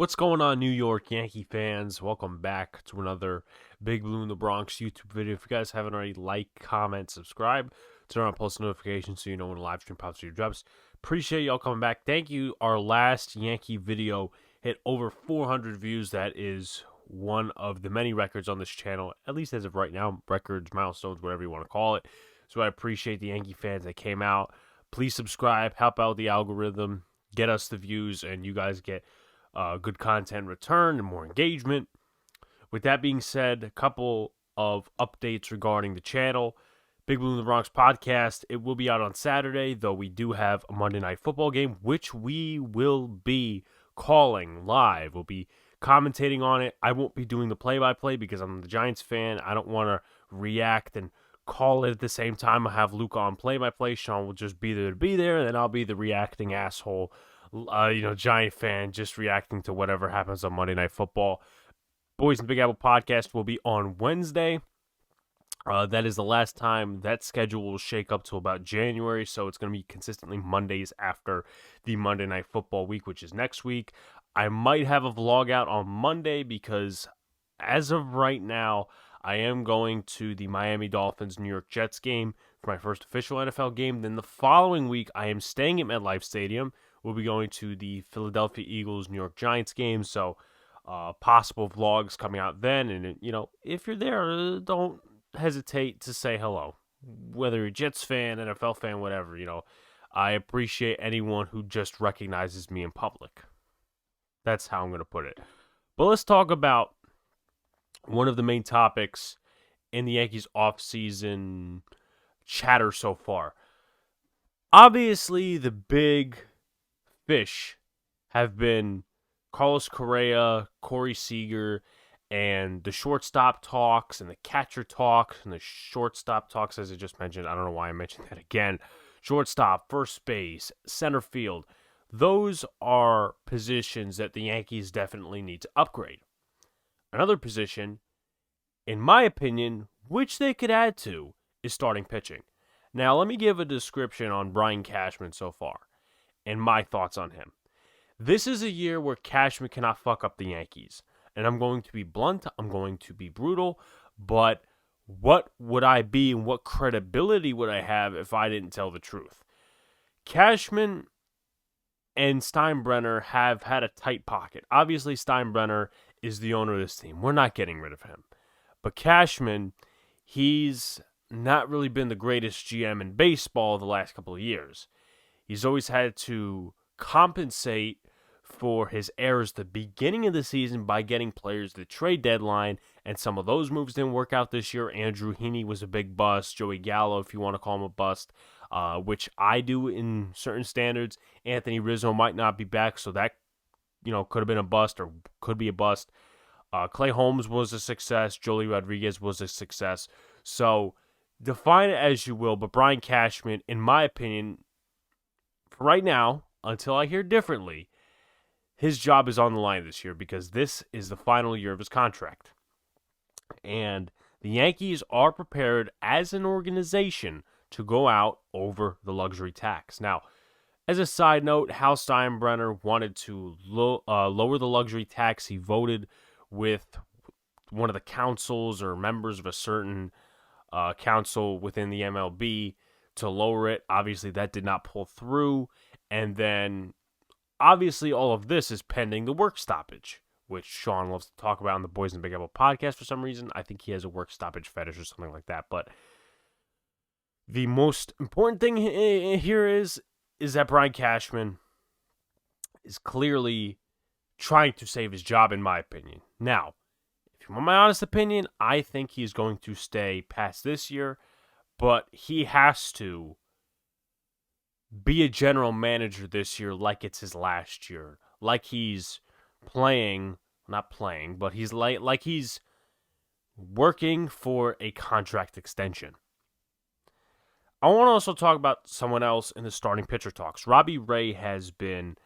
What's going on, New York Yankee fans? Welcome back to another Big Blue in the Bronx YouTube video. If you guys haven't already, like, comment, subscribe, turn on post notifications so you know when a live stream pops your drops. Appreciate y'all coming back. Thank you. Our last Yankee video hit over 400 views. That is one of the many records on this channel, at least as of right now. Records, milestones, whatever you want to call it. So I appreciate the Yankee fans that came out. Please subscribe, help out the algorithm, get us the views, and you guys get good content return and more engagement. With that being said, a couple of updates regarding the channel. Big Blue in the Bronx podcast, it will be out on Saturday, though we do have a Monday Night Football game, which we will be calling live. We'll be commentating on it. I won't be doing the play-by-play because I'm the Giants fan. I don't want to react and call it at the same time. I'll have Luke on play-by-play. Sean will just be there to be there, and then I'll be the reacting asshole Giant fan just reacting to whatever happens on Monday Night Football. Boys and Big Apple podcast will be on Wednesday. That is the last time. That schedule will shake up to about January, so it's going to be consistently Mondays after the Monday Night Football week, which is next week. I might have a vlog out on Monday because as of right now, I am going to the Miami Dolphins New York Jets game for my first official NFL game. Then the following week, I am staying at MetLife Stadium. We'll be going to the Philadelphia Eagles New York Giants game, so possible vlogs coming out then. And, if you're there, don't hesitate to say hello. Whether you're a Jets fan, NFL fan, whatever, I appreciate anyone who just recognizes me in public. That's how I'm going to put it. But let's talk about one of the main topics in the Yankees offseason chatter so far. Obviously, the big fish have been Carlos Correa, Corey Seager, and the shortstop talks and the catcher talks and the shortstop talks, as I just mentioned. I don't know why I mentioned that again. Shortstop, first base, center field. Those are positions that the Yankees definitely need to upgrade. Another position, in my opinion, which they could add to, is starting pitching. Now, let me give a description on Brian Cashman so far and my thoughts on him. This is a year where Cashman cannot fuck up the Yankees. And I'm going to be blunt, I'm going to be brutal, but what would I be and what credibility would I have if I didn't tell the truth? Cashman and Steinbrenner have had a tight pocket. Obviously, Steinbrenner is the owner of this team. We're not getting rid of him. But Cashman, he's not really been the greatest GM in baseball the last couple of years. He's always had to compensate for his errors at the beginning of the season by getting players at the trade deadline, and some of those moves didn't work out this year. Andrew Heaney was a big bust. Joey Gallo, if you want to call him a bust, which I do in certain standards. Anthony Rizzo might not be back, so that could have been a bust or could be a bust. Clay Holmes was a success. Joely Rodriguez was a success. So define it as you will, but Brian Cashman, in my opinion, for right now, until I hear differently, his job is on the line this year because this is the final year of his contract. And the Yankees are prepared as an organization to go out over the luxury tax. Now, as a side note, Hal Steinbrenner wanted to lower the luxury tax. He voted with one of the councils or members of a certain council within the MLB to lower it. Obviously, that did not pull through. And then, obviously, all of this is pending the work stoppage, which Sean loves to talk about in the Boys and Big Apple podcast for some reason. I think he has a work stoppage fetish or something like that. But the most important thing here is that Brian Cashman is clearly trying to save his job, in my opinion. Now, if you want my honest opinion, I think he's going to stay past this year, but he has to be a general manager this year like it's his last year. Like he's not playing, but he's like he's working for a contract extension. I want to also talk about someone else in the starting pitcher talks. Robbie Ray has been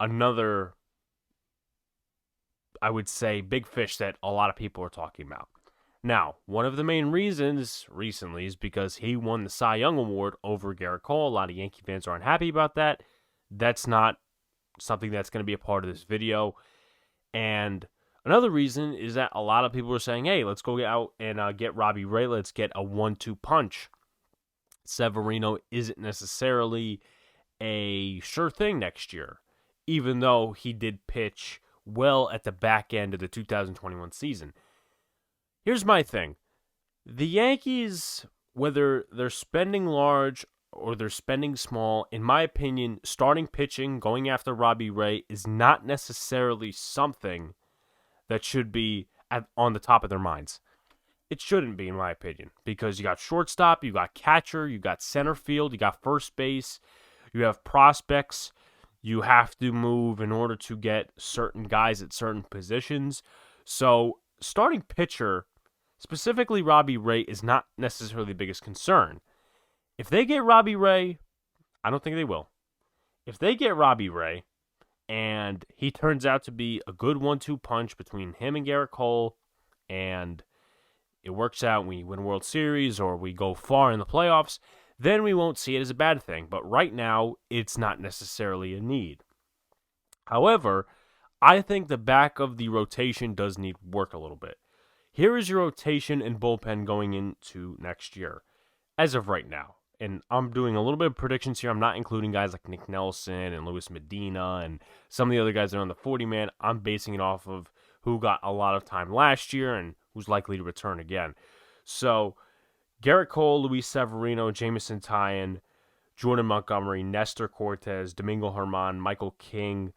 another, I would say, big fish that a lot of people are talking about. Now, one of the main reasons recently is because he won the Cy Young Award over Gerrit Cole. A lot of Yankee fans aren't happy about that. That's not something that's going to be a part of this video. And another reason is that a lot of people are saying, hey, let's go out and get Robbie Ray. Let's get a 1-2 punch. Severino isn't necessarily a sure thing next year, even though he did pitch well at the back end of the 2021 season. Here's my thing. The Yankees, whether they're spending large or they're spending small, in my opinion, starting pitching, going after Robbie Ray is not necessarily something that should be on the top of their minds. It shouldn't be, in my opinion, because you got shortstop, you got catcher, you got center field, you got first base, you have prospects. You have to move in order to get certain guys at certain positions. So starting pitcher, specifically Robbie Ray, is not necessarily the biggest concern. If they get Robbie Ray, I don't think they will. If they get Robbie Ray and he turns out to be a good 1-2 punch between him and Gerrit Cole, and it works out and we win a World Series or we go far in the playoffs, then we won't see it as a bad thing. But right now, it's not necessarily a need. However, I think the back of the rotation does need work a little bit. Here is your rotation and bullpen going into next year, as of right now. And I'm doing a little bit of predictions here. I'm not including guys like Nick Nelson and Luis Medina and some of the other guys that are on the 40-man. I'm basing it off of who got a lot of time last year and who's likely to return again. So, Gerrit Cole, Luis Severino, Jameson Taillon, Jordan Montgomery, Nestor Cortes, Domingo Germán, Michael King,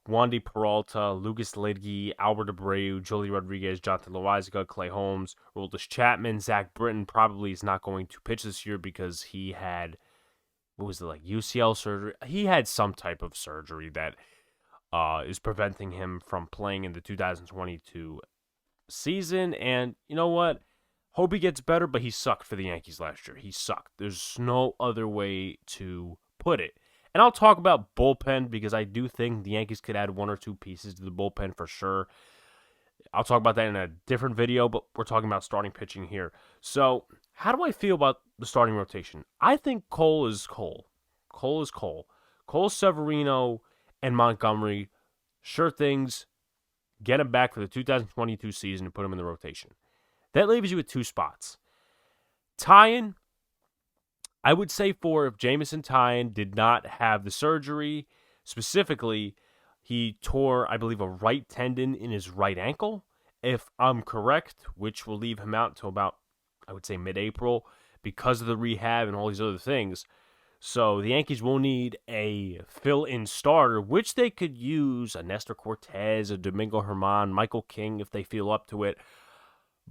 Wandy Peralta, Lucas Lidge, Albert Abreu, Joely Rodriguez, Jonathan Loaizaga, Clay Holmes, Aroldis Chapman. Zach Britton probably is not going to pitch this year because he had, UCL surgery? He had some type of surgery that is preventing him from playing in the 2022 season. And you know what? Hope he gets better, but he sucked for the Yankees last year. He sucked. There's no other way to put it. And I'll talk about bullpen because I do think the Yankees could add 1 or 2 pieces to the bullpen for sure. I'll talk about that in a different video, but we're talking about starting pitching here. So, how do I feel about the starting rotation? I think Cole is Cole. Cole is Cole. Cole, Severino, and Montgomery, sure things. Get him back for the 2022 season and put him in the rotation. That leaves you with 2 spots. Taillon, I would say if Jameson Taillon did not have the surgery, specifically, he tore, I believe, a right tendon in his right ankle, if I'm correct, which will leave him out until about, I would say, mid-April because of the rehab and all these other things. So the Yankees will need a fill-in starter, which they could use a Nestor Cortes, a Domingo Germán, Michael King if they feel up to it.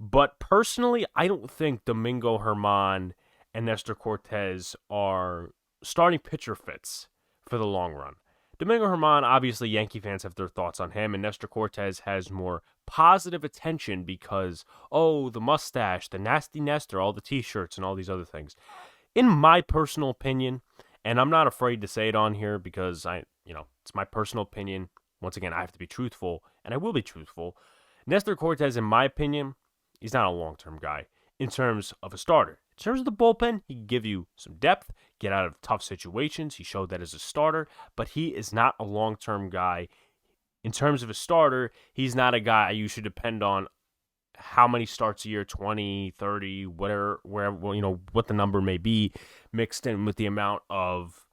But personally, I don't think Domingo Germán and Nestor Cortes are starting pitcher fits for the long run. Domingo Germán, obviously Yankee fans have their thoughts on him, and Nestor Cortes has more positive attention because, the mustache, the nasty Nestor, all the t-shirts and all these other things. In my personal opinion, and I'm not afraid to say it on here because it's my personal opinion. Once again, I have to be truthful, and I will be truthful. Nestor Cortes, in my opinion, he's not a long-term guy in terms of a starter. In terms of the bullpen, he can give you some depth, get out of tough situations. He showed that as a starter, but he is not a long-term guy. In terms of a starter, he's not a guy you should depend on how many starts a year, 20, 30, whatever, wherever, what the number may be, mixed in with the amount of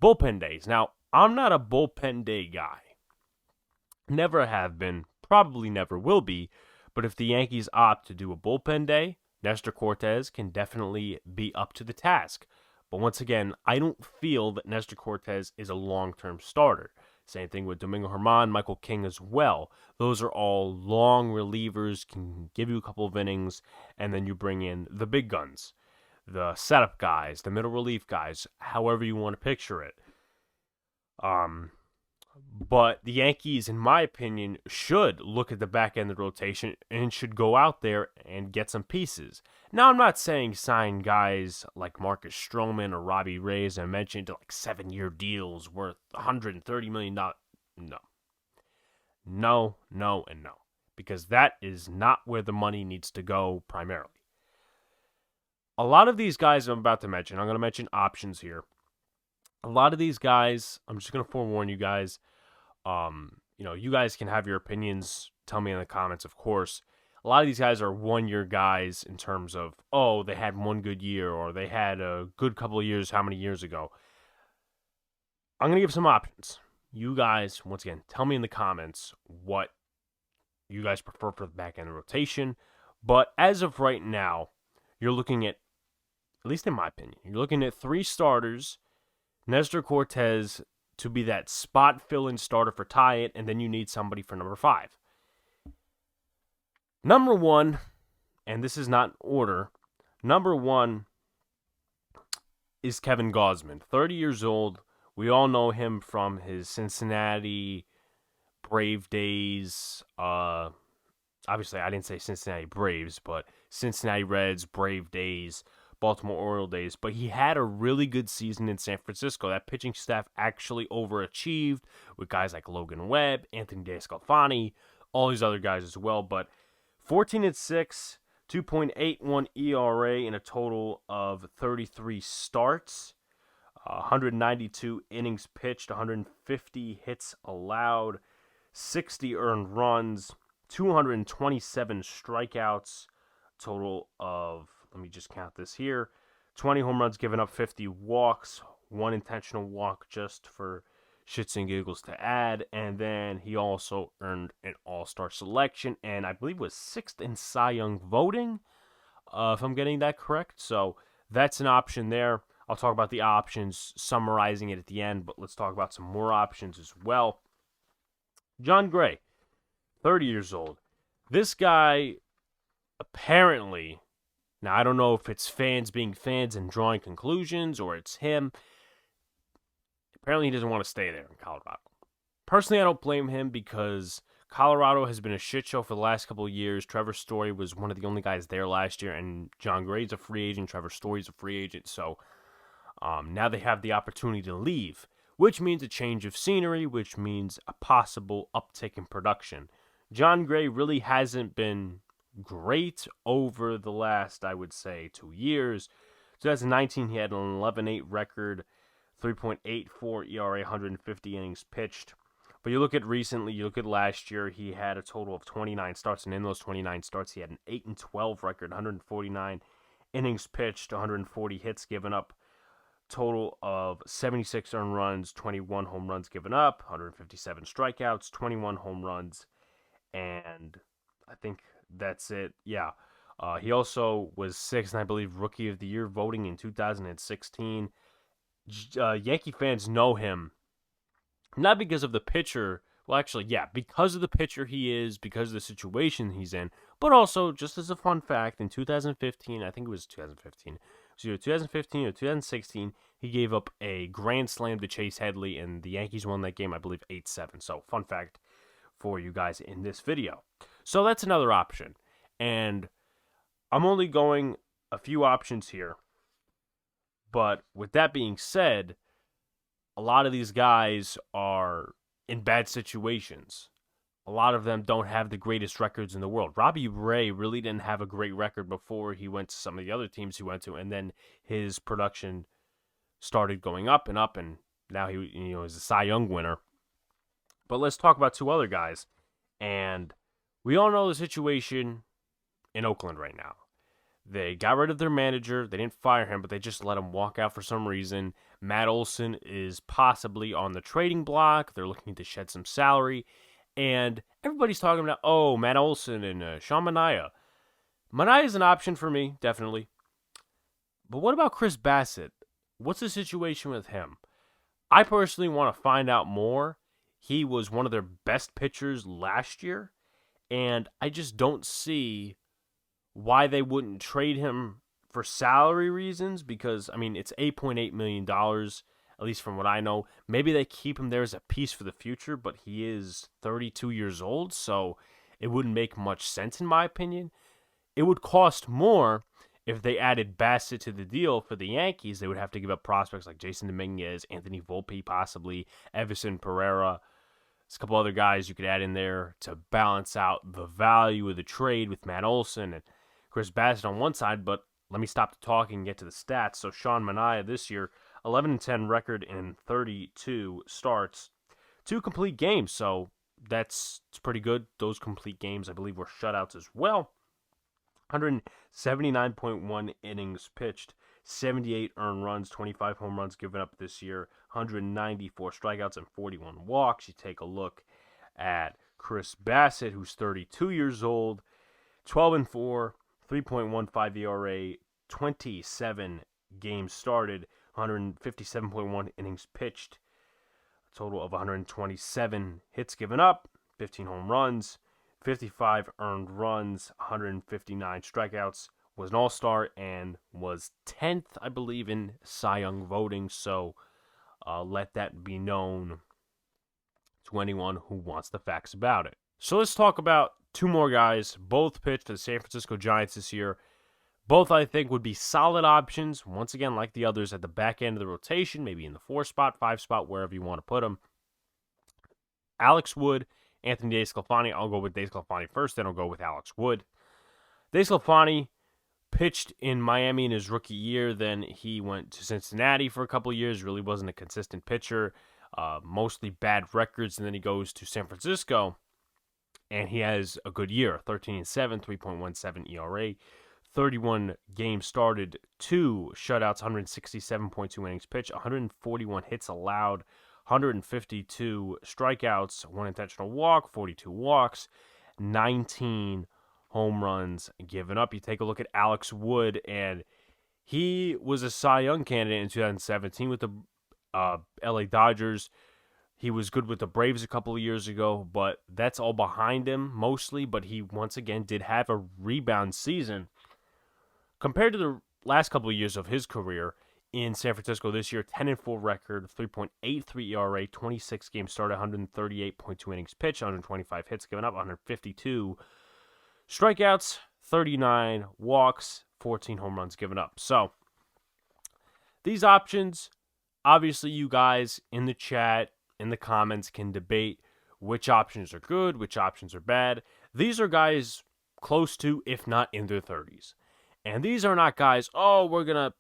bullpen days. Now, I'm not a bullpen day guy. Never have been, probably never will be, but if the Yankees opt to do a bullpen day, Nestor Cortes can definitely be up to the task. But once again, I don't feel that Nestor Cortes is a long-term starter. Same thing with Domingo Germán, Michael King as well. Those are all long relievers, can give you a couple of innings, and then you bring in the big guns, the setup guys, the middle relief guys, however you want to picture it. But the Yankees, in my opinion, should look at the back end of the rotation and should go out there and get some pieces. Now, I'm not saying sign guys like Marcus Stroman or Robbie Ray, as I mentioned, to 7-year deals worth $130 million. No, and no. Because that is not where the money needs to go primarily. A lot of these guys I'm about to mention, I'm going to mention options here. A lot of these guys, I'm just going to forewarn you guys, you guys can have your opinions. Tell me in the comments, of course. A lot of these guys are one-year guys in terms of, oh, they had one good year or they had a good couple of years how many years ago. I'm going to give some options. You guys, once again, tell me in the comments what you guys prefer for the back end of the rotation. But as of right now, you're looking at least in my opinion, you're looking at 3 starters, Nestor Cortez to be that spot fill-in starter for Tyatt, and then you need somebody for number 5. Number 1, and this is not in order, number 1 is Kevin Gausman, 30 years old. We all know him from his Cincinnati Brave days. Obviously, I didn't say Cincinnati Braves, but Cincinnati Reds, Brave days, Baltimore Oriole days. But he had a really good season in San Francisco. That pitching staff actually overachieved with guys like Logan Webb, Anthony DeSclafani, all these other guys as well. But 14-6, 2.81 ERA in a total of 33 starts, 192 innings pitched, 150 hits allowed, 60 earned runs, 227 strikeouts, total of, let me just count this here, 20 home runs given up, 50 walks, 1 intentional walk just for shits and giggles to add, and then he also earned an all-star selection, and I believe was 6th in Cy Young voting, if I'm getting that correct. So that's an option there. I'll talk about the options, summarizing it at the end, but let's talk about some more options as well. Jon Gray, 30 years old. This guy, apparently, now I don't know if it's fans being fans and drawing conclusions or it's him. Apparently he doesn't want to stay there in Colorado. Personally, I don't blame him because Colorado has been a shit show for the last couple of years. Trevor Story was one of the only guys there last year, and Jon Gray's a free agent. Trevor Story's a free agent, so now they have the opportunity to leave, which means a change of scenery, which means a possible uptick in production. Jon Gray really hasn't been great over the last, I would say, 2 years. 2019, he had an 11-8 record, 3.84 ERA, 150 innings pitched. But you look at recently, you look at last year, he had a total of 29 starts, and in those 29 starts, he had an 8-12 record, 149 innings pitched, 140 hits given up, total of 76 earned runs, 21 home runs given up, 157 strikeouts, 21 home runs, and I think that's it. Yeah. He also was 6th, I believe, Rookie of the Year voting in 2016. Yankee fans know him, not because of the pitcher. Well, actually, yeah, because of the pitcher he is, because of the situation he's in, but also, just as a fun fact, in 2015, I think it was 2015, so either 2015 or 2016, he gave up a grand slam to Chase Headley, and the Yankees won that game, I believe, 8-7. So, fun fact for you guys in this video. So, that's another option. And I'm only going a few options here. But with that being said, a lot of these guys are in bad situations. A lot of them don't have the greatest records in the world. Robbie Ray really didn't have a great record before he went to some of the other teams he went to, and then his production started going up, and now he is a Cy Young winner. But let's talk about 2 other guys. And we all know the situation in Oakland right now. They got rid of their manager. They didn't fire him, but they just let him walk out for some reason. Matt Olson is possibly on the trading block. They're looking to shed some salary. And everybody's talking about, oh, Matt Olson and Sean Manaea. Manaea is an option for me, definitely. But what about Chris Bassett? What's the situation with him? I personally want to find out more. He was one of their best pitchers last year. And I just don't see why they wouldn't trade him for salary reasons, because, I mean, it's $8.8 million, at least from what I know. Maybe they keep him there as a piece for the future, but he is 32 years old, so it wouldn't make much sense in my opinion. It would cost more if they added Bassett to the deal for the Yankees. They would have to give up prospects like Jason Dominguez, Anthony Volpe possibly, Everson Pereira. There's a couple other guys you could add in there to balance out the value of the trade with Matt Olson and Chris Bassett on one side, but let me stop the talking and get to the stats. So Sean Manaea this year, 11-10 record in 32 starts, 2 complete games. So It's pretty good. Those complete games, I believe, were shutouts as well. 179.1 innings pitched, 78 earned runs, 25 home runs given up this year, 194 strikeouts, and 41 walks. You take a look at Chris Bassett, who's 32 years old, 12-4, 3.15 ERA, 27 games started, 157.1 innings pitched, a total of 127 hits given up, 15 home runs, 55 earned runs, 159 strikeouts, was an all-star, and was 10th, I believe, in Cy Young voting. So let that be known to anyone who wants the facts about it. So let's talk about two more guys. Both pitched for the San Francisco Giants this year. Both, I think, would be solid options, once again, like the others, at the back end of the rotation, maybe in the 4 spot, 5 spot, wherever you want to put them. Alex Wood, Anthony DeSclafani. I'll go with DeSclafani first, then I'll go with Alex Wood. DeSclafani pitched in Miami in his rookie year, then he went to Cincinnati for a couple of years, really wasn't a consistent pitcher, mostly bad records, and then he goes to San Francisco, and he has a good year, 13-7, 3.17 ERA, 31 games started, 2 shutouts, 167.2 innings pitched, 141 hits allowed, 152 strikeouts, 1 intentional walk, 42 walks, 19 home runs given up. You take a look at Alex Wood, and he was a Cy Young candidate in 2017 with the LA Dodgers. He was good with the Braves a couple of years ago, but that's all behind him mostly. But he, once again, did have a rebound season. Compared to the last couple of years of his career in San Francisco this year, 10-4 record, 3.83 ERA, 26 games started, 138.2 innings pitched, 125 hits given up, 152 strikeouts, 39 walks, 14 home runs given up. So, these options, obviously you guys in the chat, in the comments, can debate which options are good, which options are bad. These are guys close to, if not in their 30s. And these are not guys, oh, we're going to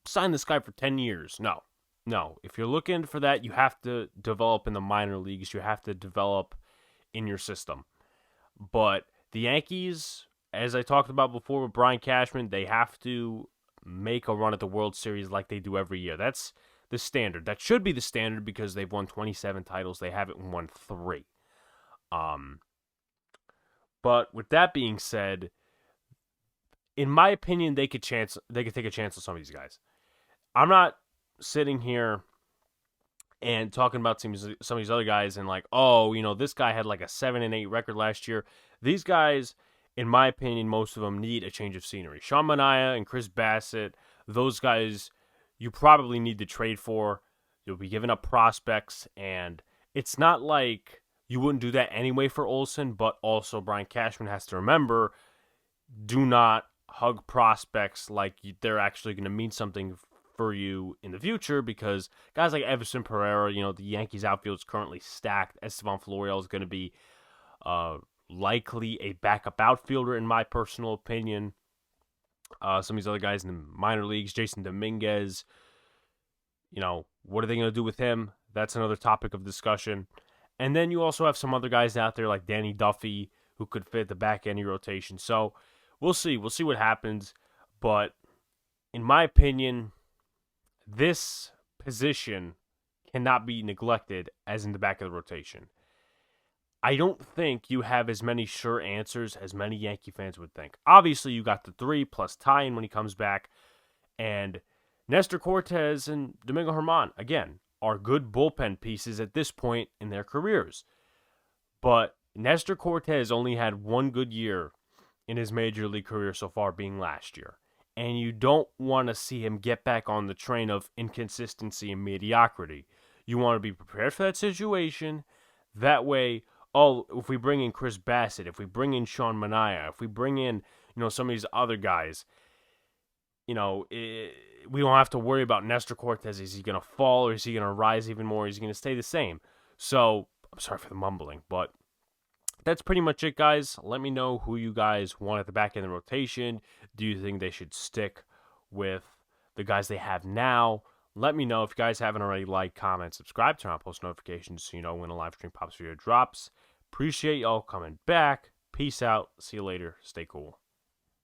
sign this guy for 10 years. No. If you're looking for that, you have to develop in the minor leagues. You have to develop in your system. But the Yankees, as I talked about before with Brian Cashman, they have to make a run at the World Series like they do every year. That's the standard. That should be the standard because they've won 27 titles. They haven't won 3. But with that being said, in my opinion, they could take a chance on some of these guys. I'm not sitting here and talking about some of these other guys and like, oh, this guy had like a 7-8 record last year. These guys, in my opinion, most of them need a change of scenery. Sean Manaea and Chris Bassett, those guys you probably need to trade for. You'll be giving up prospects, and it's not like you wouldn't do that anyway for Olsen, but also Brian Cashman has to remember, do not hug prospects like they're actually going to mean something for you in the future, because guys like Everson Pereira, the Yankees outfield is currently stacked. Estevan Florial is going to be likely a backup outfielder in my personal opinion. Some of these other guys in the minor leagues, Jason Dominguez, what are they going to do with him? That's another topic of discussion. And then you also have some other guys out there like Danny Duffy who could fit the back end of your rotation. So we'll see. We'll see what happens. But in my opinion, this position cannot be neglected as in the back of the rotation. I don't think you have as many sure answers as many Yankee fans would think. Obviously, you got the 3 plus Tyon when he comes back. And Nestor Cortes and Domingo Germán, again, are good bullpen pieces at this point in their careers. But Nestor Cortes only had 1 good year in his major league career so far, being last year. And you don't want to see him get back on the train of inconsistency and mediocrity. You want to be prepared for that situation. That way, if we bring in Chris Bassett, if we bring in Sean Manaea, if we bring in, some of these other guys, we don't have to worry about Nestor Cortes. Is he going to fall, or is he going to rise even more? Is he going to stay the same? So, I'm sorry for the mumbling, but that's pretty much it, guys. Let me know who you guys want at the back end of the rotation. Do you think they should stick with the guys they have now? Let me know. If you guys haven't already, like, comment, subscribe, turn on post notifications so you know when a live stream pops video drops. Appreciate y'all coming back. Peace out. See you later. Stay cool.